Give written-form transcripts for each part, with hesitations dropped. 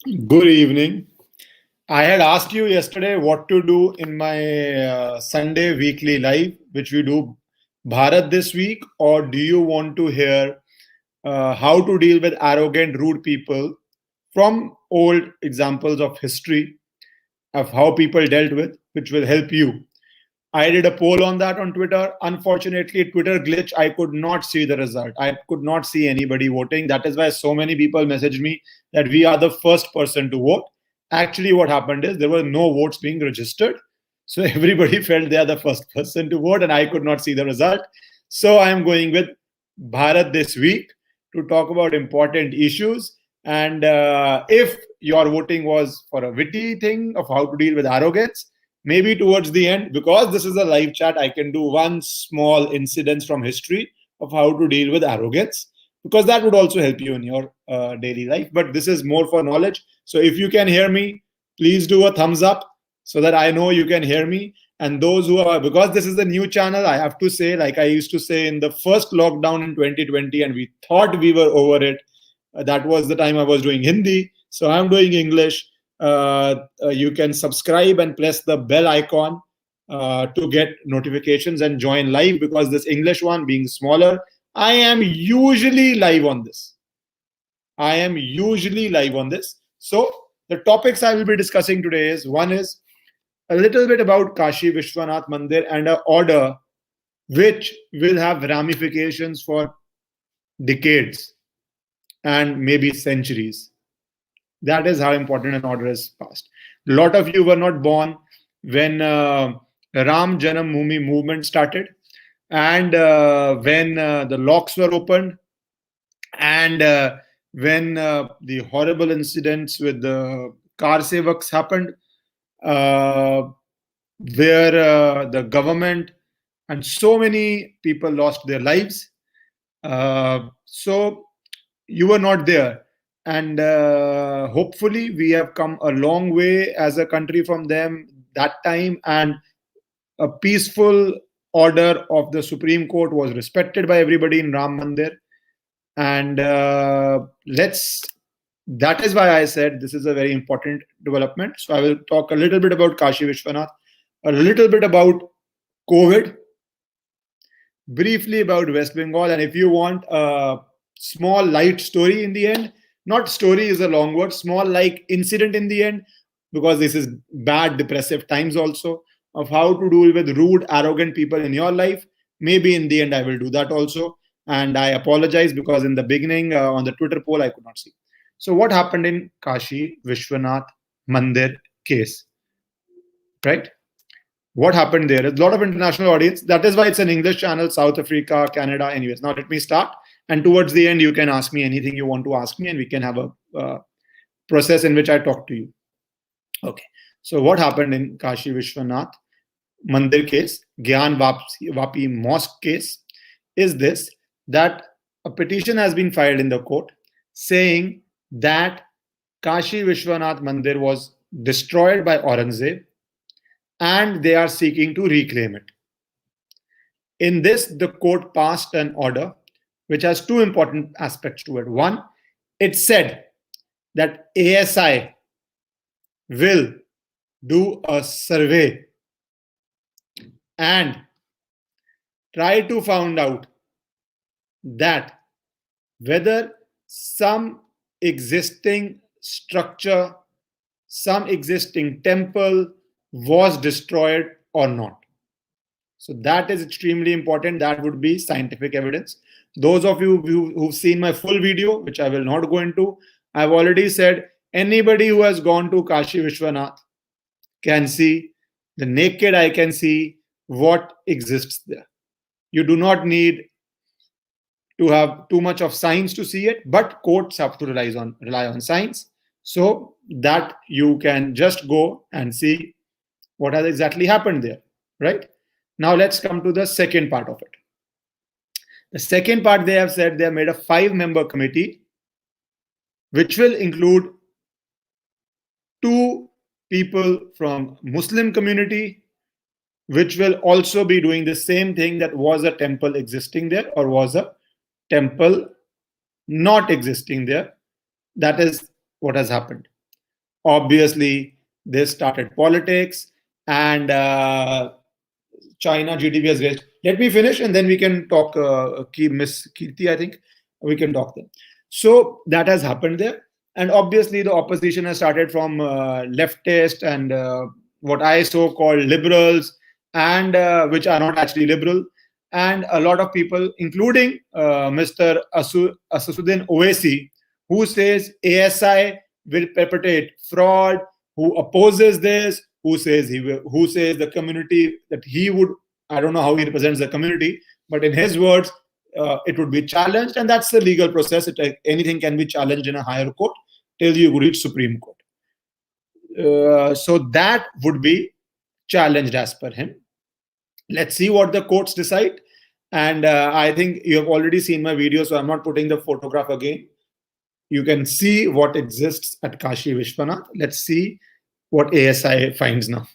Good evening. I had asked you yesterday what to do in my Sunday weekly live, which we do Bharat this week, or do you want to hear how to deal with arrogant, rude people from old examples of history of how people dealt with, which will help you? I did a poll on that on Twitter. Unfortunately, Twitter glitch, I could not see the result. I could not see anybody voting. That is why so many people messaged me that we are the first person to vote. Actually, what happened is there were no votes being registered. So everybody felt they are the first person to vote, and I could not see the result. So I am going with Bharat this week to talk about important issues. And if your voting was for a witty thing of how to deal with arrogance, maybe towards the end, because this is a live chat, I can do one small incident from history of how to deal with arrogance, because that would also help you in your daily life. But this is more for knowledge. So if you can hear me, please do a thumbs up so that I know you can hear me. And those who are, because this is a new channel, I have to say, like I used to say in the first lockdown in 2020, and we thought we were over it. That was the time I was doing Hindi. So I'm doing English. You can subscribe and press the bell icon to get notifications and join live, because this English one being smaller, I am usually live on this. So the topics I will be discussing today is one is a little bit about Kashi Vishwanath Mandir and an order which will have ramifications for decades and maybe centuries. That is how important an order is passed. A lot of you were not born when Ram Janam Bhoomi movement started, and when the locks were opened, and when the horrible incidents with the car sevaks happened, uh, where the government and so many people lost their lives. So you were not there, and hopefully we have come a long way as a country from them that time, and a peaceful order of the Supreme Court was respected by everybody in Ram Mandir. And let's that is why I said this is a very important development. So I will talk a little bit about Kashi Vishwanath, a little bit about COVID, briefly about West Bengal, and if you want a small light story in the end, not story is a long word, small like incident in the end, because this is bad, depressive times also, of how to deal with rude, arrogant people in your life. Maybe in the end, I will do that also. And I apologize because in the beginning on the Twitter poll, I could not see. So, what happened in Kashi Vishwanath Mandir case, right? What happened there? A lot of international audience. That is why it's an English channel, South Africa, Canada. Anyways, now let me start. And towards the end, you can ask me anything you want to ask me, and we can have a process in which I talk to you. Okay. So what happened in Kashi Vishwanath Mandir case, Gyan Vapi Mosque case, is this, that a petition has been filed in the court saying that Kashi Vishwanath Mandir was destroyed by Aurangzeb and they are seeking to reclaim it. In this, the court passed an order which has two important aspects to it. One, it said that ASI will do a survey and try to find out that whether some existing structure, some existing temple was destroyed or not. So that is extremely important. That would be scientific evidence. Those of you who've seen my full video, which I will not go into, I've already said anybody who has gone to Kashi Vishwanath can see, the naked eye can see what exists there. You do not need to have too much of science to see it, but courts have to rely on science, so that you can just go and see what has exactly happened there, right? Now let's come to the second part of it. The second part, they have said they have made a 5-member committee, which will include 2 people from Muslim community, which will also be doing the same thing, that was a temple existing there or was a temple not existing there. That is what has happened. Obviously, this started politics, and China GDP has raised. Let me finish, and then we can talk. Miss Kirti, I think we can talk then. So that has happened there, and obviously the opposition has started from leftist and what I so called liberals, and which are not actually liberal, and a lot of people, including Mr. Asuddin Owaisi, who says ASI will perpetrate fraud, who opposes this, who says who says the community that he would, I don't know how he represents the community, but in his words, it would be challenged, and that's the legal process. Anything can be challenged in a higher court till you reach Supreme Court. So that would be challenged as per him. Let's see what the courts decide. And I think you have already seen my video, so I'm not putting the photograph again. You can see what exists at Kashi Vishwanath. Let's see what ASI finds now.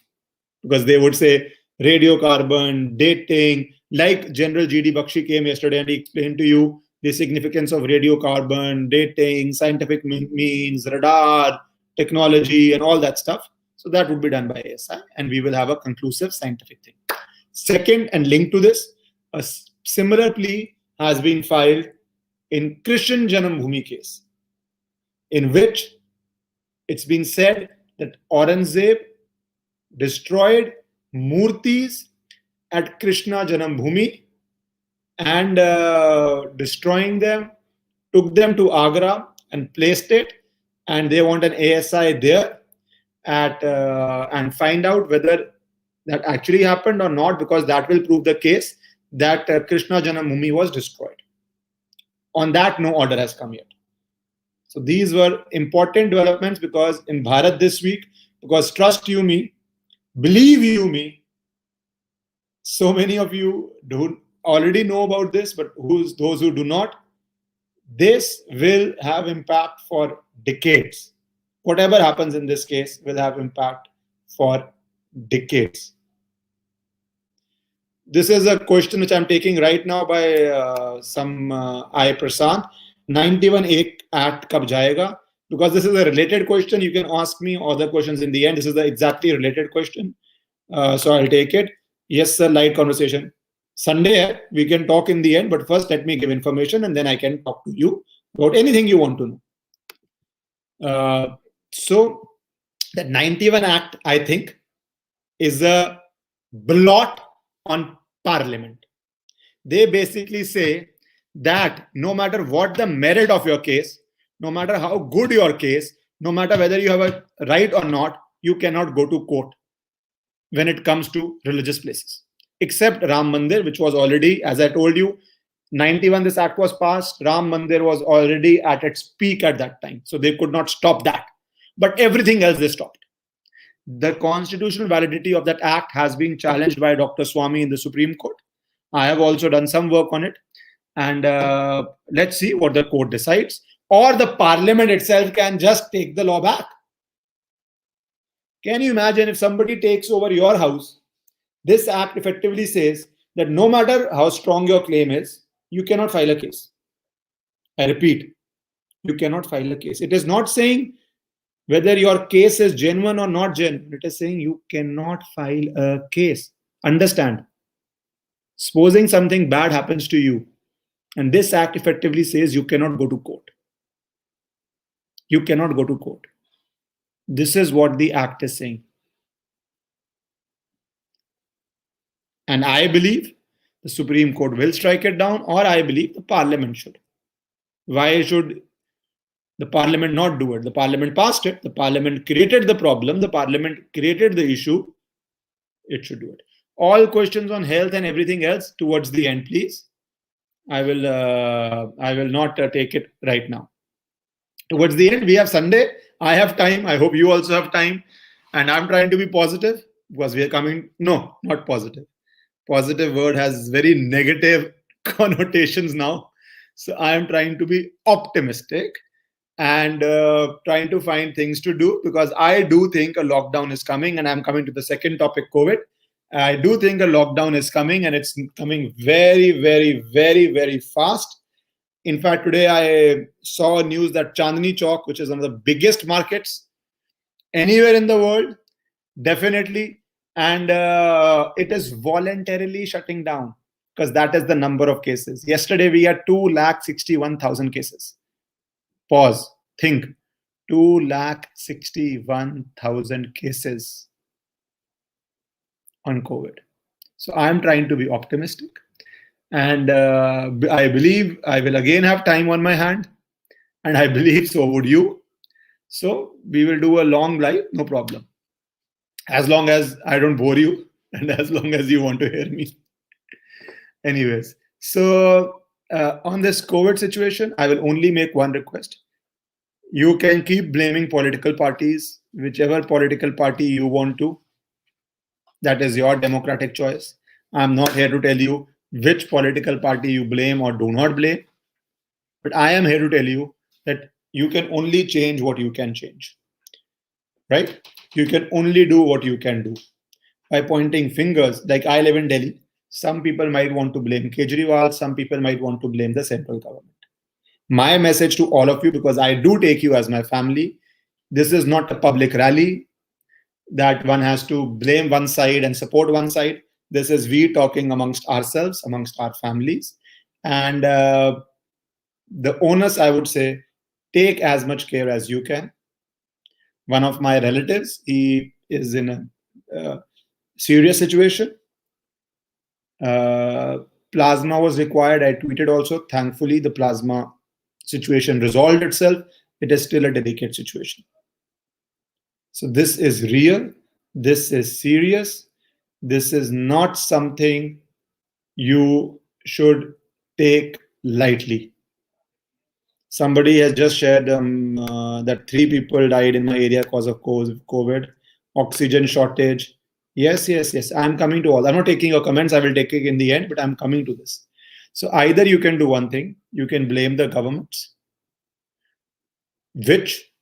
Because they would say radiocarbon, dating, like General G.D. Bakshi came yesterday and he explained to you the significance of radiocarbon, dating, scientific means, radar, technology, and all that stuff. So that would be done by ASI, and we will have a conclusive scientific thing. Second, and linked to this, a similar plea has been filed in Krishna Janambhoomi case, in which it's been said that Aurangzeb destroyed murtis at Krishna Janambhoomi and destroying them, took them to Agra and placed it, and they want an ASI there and find out whether that actually happened or not, because that will prove the case that Krishna Janambhoomi was destroyed. On that, no order has come yet. So these were important developments because in Bharat this week, because trust you me, believe you me, so many of you don't already know about this, but those who do not, this will have impact for decades. Whatever happens in this case will have impact for decades. This is a question which I'm taking right now by some I Prasant. 91A Act kab jayega? Because this is a related question. You can ask me other questions in the end. This is the exactly related question. So I'll take it. Yes, sir, light conversation. Sunday, we can talk in the end, but first let me give information and then I can talk to you about anything you want to know. So the 91 Act, I think, is a blot on Parliament. They basically say that no matter what the merit of your case, no matter how good your case, no matter whether you have a right or not, you cannot go to court when it comes to religious places. Except Ram Mandir, which was already, as I told you, 91 this act was passed, Ram Mandir was already at its peak at that time. So they could not stop that. But everything else they stopped. The constitutional validity of that act has been challenged by Dr. Swamy in the Supreme Court. I have also done some work on it. And let's see what the court decides. Or the parliament itself can just take the law back. Can you imagine if somebody takes over your house? This act effectively says that no matter how strong your claim is, you cannot file a case. I repeat, you cannot file a case. It is not saying whether your case is genuine or not genuine. It is saying you cannot file a case. Understand? Supposing something bad happens to you, and this act effectively says you cannot go to court. You cannot go to court. This is what the act is saying. And I believe the Supreme Court will strike it down, or I believe the Parliament should. Why should the Parliament not do it? The Parliament passed it. The Parliament created the problem. The Parliament created the issue. It should do it. All questions on health and everything else towards the end, please. I will not take it right now. Towards the end, we have Sunday. I have time. I hope you also have time. And I'm trying to be positive because we are coming. No, not positive. Positive word has very negative connotations now. So I am trying to be optimistic and trying to find things to do, because I do think a lockdown is coming, and I'm coming to the second topic, COVID. I do think a lockdown is coming, and it's coming very, very, very, very fast. In fact, today I saw news that Chandni Chowk, which is one of the biggest markets, anywhere in the world, definitely. And it is voluntarily shutting down because that is the number of cases. Yesterday, we had 261,000 cases. Pause. Think. 261,000 cases on COVID. So I'm trying to be optimistic. And I believe I will again have time on my hand. And I believe so would you. So we will do a long live, no problem. As long as I don't bore you and as long as you want to hear me. Anyways, so on this COVID situation, I will only make one request. You can keep blaming political parties, whichever political party you want to. That is your democratic choice. I'm not here to tell you which political party you blame or do not blame. But I am here to tell you that you can only change what you can change. Right? You can only do what you can do. By pointing fingers, like I live in Delhi, some people might want to blame Kejriwal, some people might want to blame the central government. My message to all of you, because I do take you as my family, this is not a public rally that one has to blame one side and support one side. This is we talking amongst ourselves, amongst our families. And the onus, I would say, take as much care as you can. One of my relatives, he is in a serious situation. Plasma was required. I tweeted also. Thankfully, the plasma situation resolved itself. It is still a delicate situation. So this is real. This is serious. This is not something you should take lightly. Somebody has just shared that 3 people died in my area because of COVID. Oxygen shortage. Yes. I'm coming to all. I'm not taking your comments. I will take it in the end, but I'm coming to this. So either you can do one thing. You can blame the governments, which,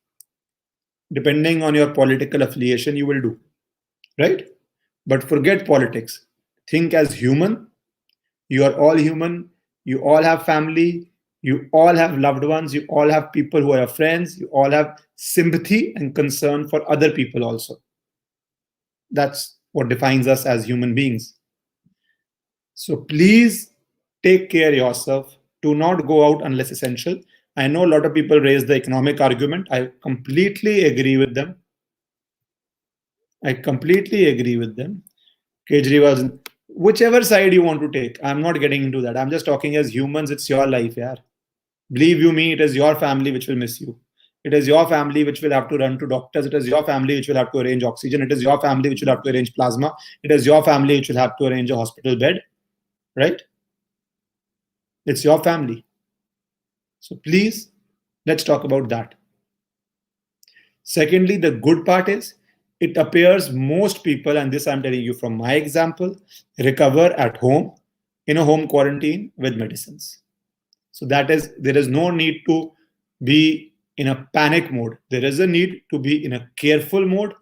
depending on your political affiliation, you will do. Right? But forget politics. Think as human. You are all human. You all have family. You all have loved ones. You all have people who are your friends. You all have sympathy and concern for other people also. That's what defines us as human beings. So please take care of yourself. Do not go out unless essential. I know a lot of people raise the economic argument. I completely agree with them. Kejriwal, whichever side you want to take, I'm not getting into that. I'm just talking as humans. It's your life, yaar. Believe you me, it is your family which will miss you. It is your family which will have to run to doctors. It is your family which will have to arrange oxygen. It is your family which will have to arrange plasma. It is your family which will have to arrange a hospital bed. Right? It's your family. So please, let's talk about that. Secondly, the good part is, it appears most people, and this I'm telling you from my example, recover at home in a home quarantine with medicines. So that is, there is no need to be in a panic mode. There is a need to be in a careful mode.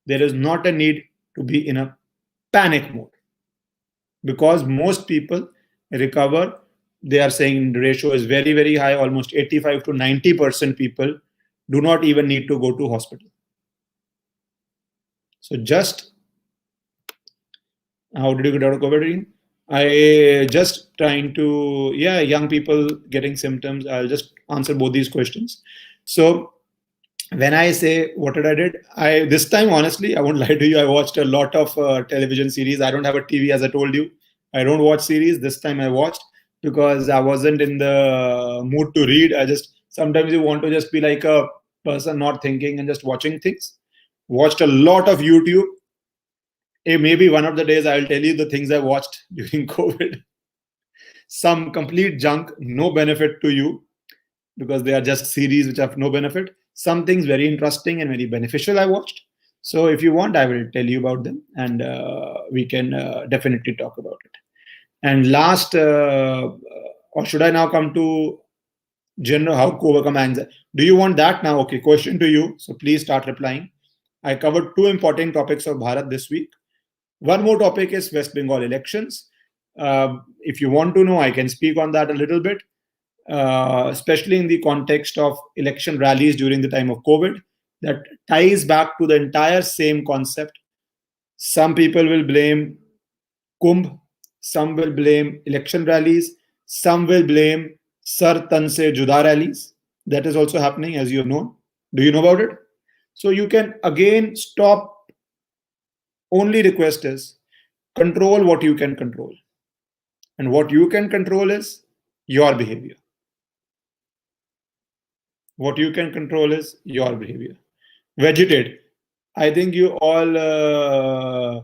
There is not a need to be in a panic mode. Because most people recover, they are saying the ratio is very, very high, almost 85 to 90% people do not even need to go to hospital. So just, how did you get out of COVID? I just trying to, young people getting symptoms. I'll just answer both these questions. So when I say what did I did, this time, honestly, I won't lie to you, I watched a lot of television series. I don't have a TV, as I told you. I don't watch series. This time I watched because I wasn't in the mood to read. Sometimes you want to just be like a person not thinking and just watching things. Watched a lot of YouTube. Maybe one of the days I'll tell you the things I watched during COVID. Some complete junk, no benefit to you, because they are just series which have no benefit. Some things very interesting and very beneficial I watched. So if you want, I will tell you about them, and we can definitely talk about it. And last, or should I now come to general, how to overcome anxiety? Do you want that now? Okay, question to you. So please start replying. I covered 2 important topics of Bharat this week. One more topic is West Bengal elections. If you want to know, I can speak on that a little bit, especially in the context of election rallies during the time of COVID. that ties back to the entire same concept. Some people will blame Kumbh, some will blame election rallies, some will blame Sar Tan Se Juda rallies. That is also happening, as you know. Do you know about it? So you can again stop. Only request is control what you can control. And what you can control is your behavior. What you can control is your behavior. Vegetate. I think you all,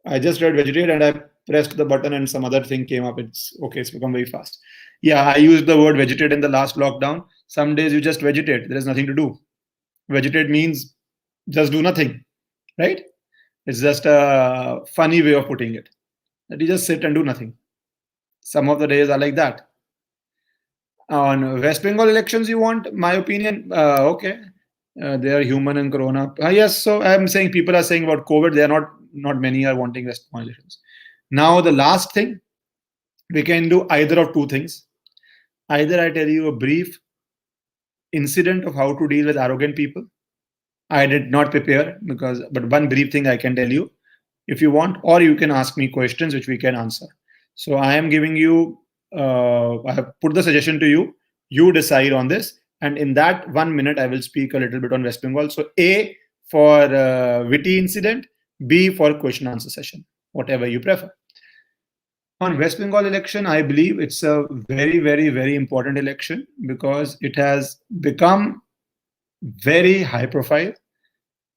I just read vegetate and I pressed the button and some other thing came up. It's okay, it's become very fast. Yeah, I used the word vegetate in the last lockdown. Some days you just vegetate, there is nothing to do. Vegetate means just do nothing, right? It's just a funny way of putting it. That you just sit and do nothing. Some of the days are like that. On West Bengal elections, you want my opinion? Okay, they are human and corona. Yes, so I'm saying people are saying about COVID. They are not many are wanting West Bengal elections. Now the last thing, we can do either of two things. Either I tell you a brief incident of how to deal with arrogant people. I did not prepare but one brief thing I can tell you if you want, or you can ask me questions which we can answer. So I am giving you, I have put the suggestion to you. You decide on this. And in that 1 minute, I will speak a little bit on West Bengal. So A for Witty incident, B for question answer session, whatever you prefer. On West Bengal election, I believe it's a very, very, very important election because it has become very high profile.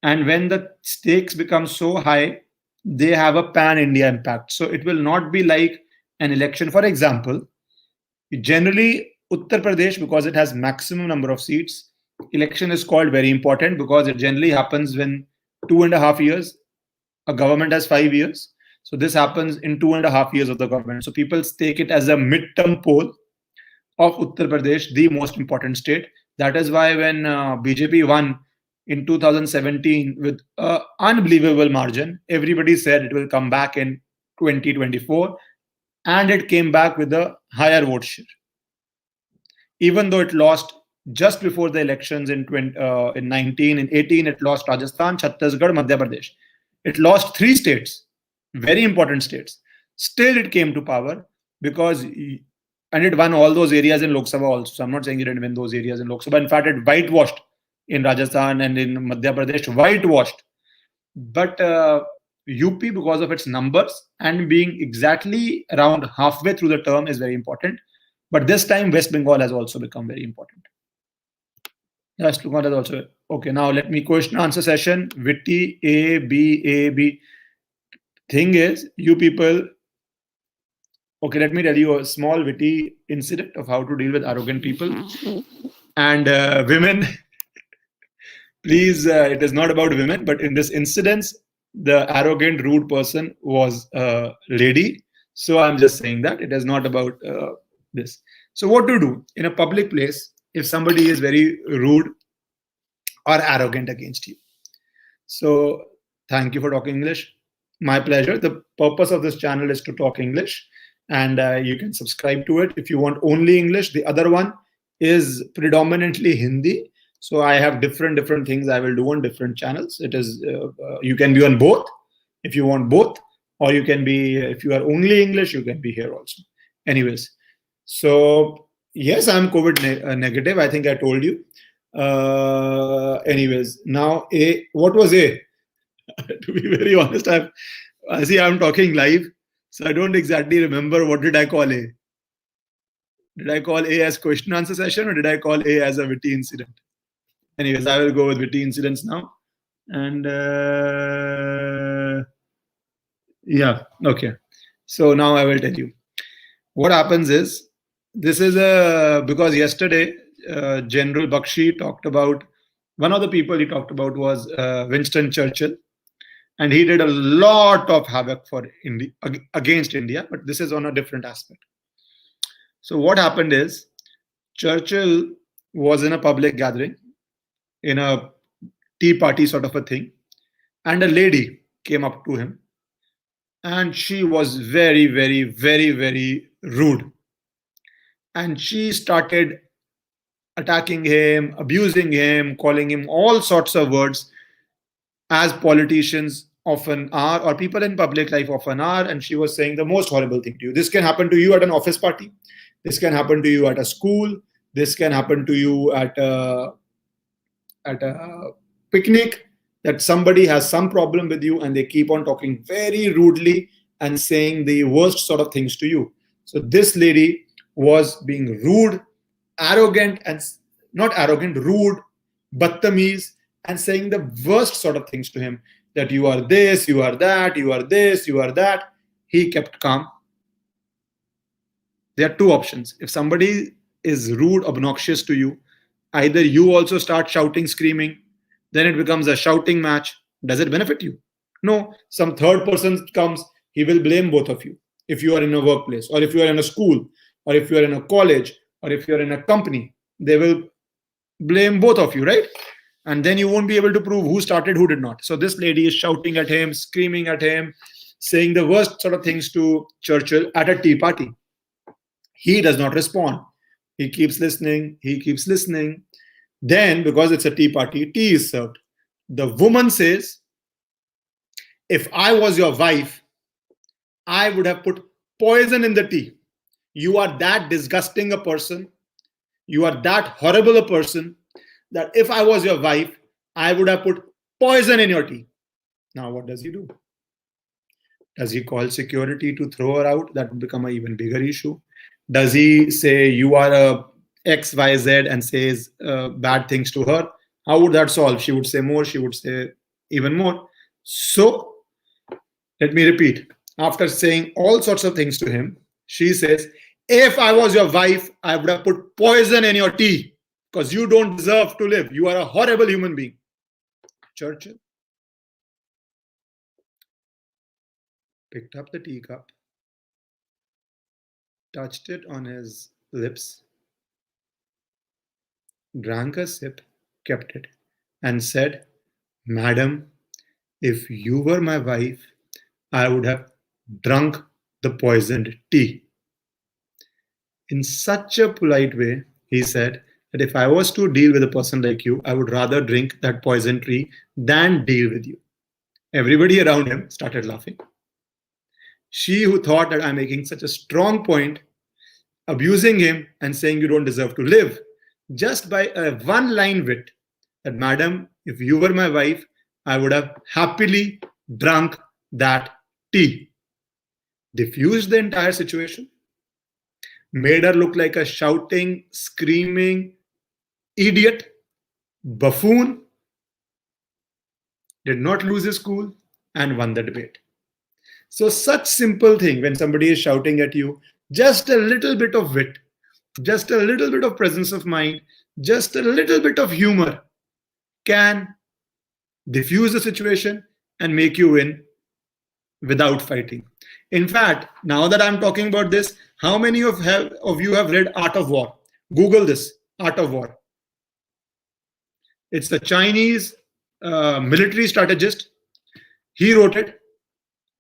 And when the stakes become so high, they have a pan-India impact. So it will not be like an election. For example, generally Uttar Pradesh, because it has maximum number of seats, election is called very important because it generally happens when 2.5 years, a government has 5 years. So this happens in 2.5 years of the government. So people take it as a midterm poll of Uttar Pradesh, the most important state. That is why when BJP won in 2017 with an unbelievable margin, everybody said it will come back in 2024, and it came back with a higher vote share. Even though it lost just before the elections in 19, in 18, it lost Rajasthan, Chhattisgarh, Madhya Pradesh. It lost 3 states, very important states. Still, it came to power because, and it won all those areas in Lok Sabha also. So I'm not saying it didn't win those areas in Lok Sabha. In fact, it whitewashed in Rajasthan and in Madhya Pradesh, whitewashed. But UP, because of its numbers and being exactly around halfway through the term, is very important. But this time, West Bengal has also become very important. West Bengal has also. Okay, now let me question answer session. Witty, A, B. Thing is, you people. Okay, let me tell you a small witty incident of how to deal with arrogant people. And women, please, it is not about women, but in this incident, the arrogant, rude person was a lady. So I'm just saying that it is not about this. So what to do in a public place if somebody is very rude or arrogant against you? So thank you for talking English. My pleasure. The purpose of this channel is to talk English, and you can subscribe to it if you want only English. The other one is predominantly Hindi. So I have different things I will do on different channels. It is you can be on both if you want both, or you can be, if you are only English, you can be here also. Anyways, so yes, I'm COVID negative. I think I told you. Anyways, now A. What was A? To be very honest, I'm talking live, so I don't exactly remember what did I call A. Did I call A as question answer session, or did I call A as a witty incident? Anyways, I will go with witty incidents now. And yeah, okay. So now I will tell you. What happens is, this is because yesterday General Bakshi talked about, one of the people he talked about was Winston Churchill. And he did a lot of havoc for India, against India, but this is on a different aspect. So what happened is, Churchill was in a public gathering, in a tea party sort of a thing, and a lady came up to him, and she was very, very rude. And she started attacking him, abusing him, calling him all sorts of words, as politicians often are, or people in public life often are. And she was saying the most horrible thing to you. This can happen to you at an office party. This can happen to you at a school. This can happen to you at a picnic, that somebody has some problem with you and they keep on talking very rudely and saying the worst sort of things to you. So this lady was being rude, arrogant, and not arrogant, rude, battamiz, and saying the worst sort of things to him, that you are this, you are that, you are this, you are that. He kept calm. There are two options. If somebody is rude, obnoxious to you, either you also start shouting, screaming, then it becomes a shouting match. Does it benefit you? No. Some third person comes, he will blame both of you. If you are in a workplace, or if you are in a school, or if you are in a college, or if you are in a company, they will blame both of you, right? And then you won't be able to prove who started, who did not. So this lady is shouting at him, screaming at him, saying the worst sort of things to Churchill at a tea party. He does not respond. He keeps listening. He keeps listening. Then, because it's a tea party, tea is served. The woman says, if I was your wife, I would have put poison in the tea. You are that disgusting a person. You are that horrible a person that if I was your wife, I would have put poison in your tea. Now, what does he do? Does he call security to throw her out? That would become an even bigger issue. Does he say you are a XYZ and says bad things to her? How would that solve? She would say more. She would say even more. So, let me repeat. After saying all sorts of things to him, she says, if I was your wife, I would have put poison in your tea because you don't deserve to live. You are a horrible human being. Churchill picked up the teacup, touched it on his lips, drank a sip, kept it, and said, Madam, if you were my wife, I would have drunk the poisoned tea. In such a polite way, he said that if I was to deal with a person like you, I would rather drink that poisoned tea than deal with you. Everybody around him started laughing. She, who thought that I'm making such a strong point, abusing him and saying you don't deserve to live, just by a one-line wit, that Madam, if you were my wife, I would have happily drunk that tea. Diffused the entire situation, made her look like a shouting, screaming idiot, buffoon, did not lose his cool, and won the debate. So such simple thing, when somebody is shouting at you, just a little bit of wit, just a little bit of presence of mind, just a little bit of humor can diffuse the situation and make you win without fighting. In fact, now that I'm talking about this, how many of you have read Art of War? Google this, Art of War. It's the Chinese military strategist. He wrote it.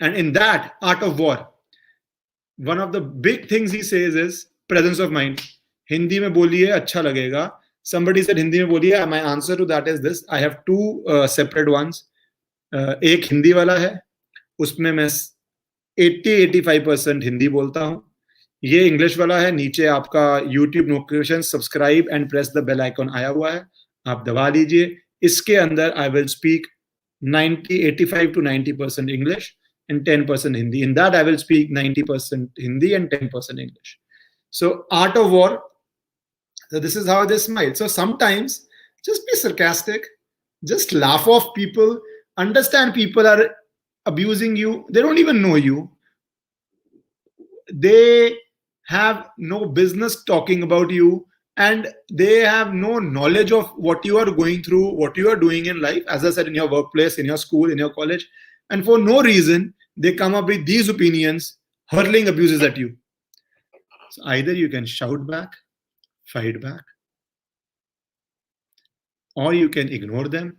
And in that Art of War, one of the big things he says is presence of mind. Hindi mein boliye, acha lagega. Somebody said Hindi mein boliye. My answer to that is this. I have two separate ones. एक हिंदी वाला है, उसमें मैं 80-85% हिंदी बोलता हूँ. ये English वाला है. नीचे आपका YouTube notification, subscribe and press the bell icon आया हुआ है, आप दबा लीजिए. इसके अंदर I will speak 85 to 90% English and 10% Hindi. In that, I will speak 90% Hindi and 10% English. So, Art of War. So this is how they smile. So sometimes, just be sarcastic. Just laugh off people. Understand people are abusing you. They don't even know you. They have no business talking about you. And they have no knowledge of what you are going through, what you are doing in life, as I said, in your workplace, in your school, in your college. And for no reason, they come up with these opinions, hurling abuses at you. So either you can shout back, fight back, or you can ignore them.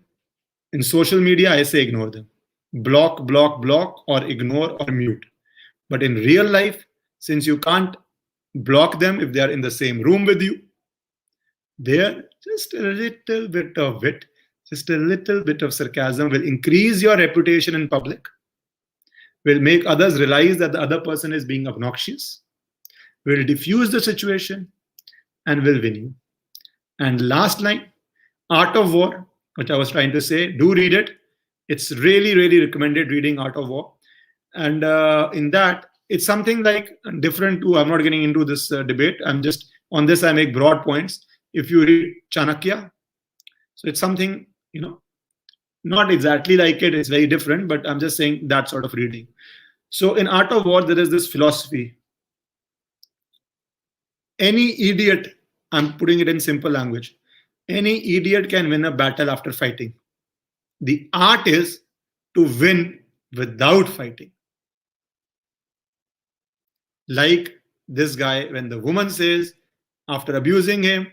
In social media, I say ignore them. Block, block, block, or ignore or mute. But in real life, since you can't block them if they are in the same room with you, there, just a little bit of wit, just a little bit of sarcasm will increase your reputation in public, will make others realize that the other person is being obnoxious, will diffuse the situation, and will win you. And last line, Art of War, which I was trying to say, do read it. It's really, really recommended reading Art of War. And in that, it's something like different to, I'm not getting into this debate. I'm just, on this, I make broad points. If you read Chanakya, so it's something, not exactly like it, it's very different, but I'm just saying that sort of reading. So in Art of War, there is this philosophy. Any idiot, I'm putting it in simple language, any idiot can win a battle after fighting. The art is to win without fighting. Like this guy, when the woman says, after abusing him,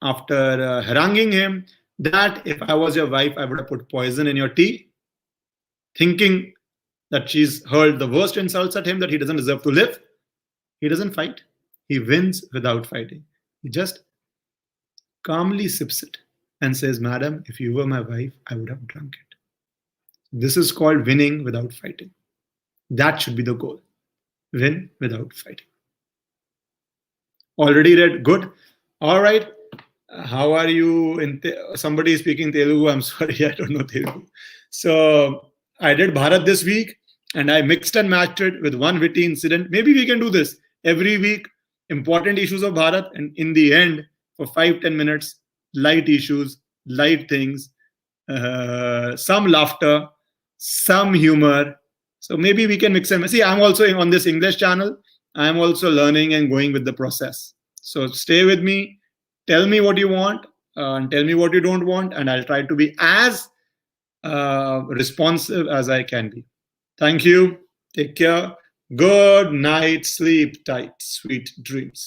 after haranguing him, that if I was your wife, I would have put poison in your tea, thinking that she's hurled the worst insults at him, that he doesn't deserve to live. He doesn't fight. He wins without fighting. He just calmly sips it and says, Madam, if you were my wife, I would have drunk it. This is called winning without fighting. That should be the goal. Win without fighting. Already read? Good. All right. How are you? Somebody is speaking Telugu. I'm sorry, I don't know Telugu. So I did Bharat this week, and I mixed and matched it with one witty incident. Maybe we can do this every week. Important issues of Bharat, and in the end, for 5-10 minutes, light issues, light things, some laughter, some humor. So maybe we can mix and match. See, I'm also on this English channel. I'm also learning and going with the process. So stay with me. Tell me what you want and tell me what you don't want, and I'll try to be as responsive as I can be. Thank you. Take care. Good night. Sleep tight. Sweet dreams.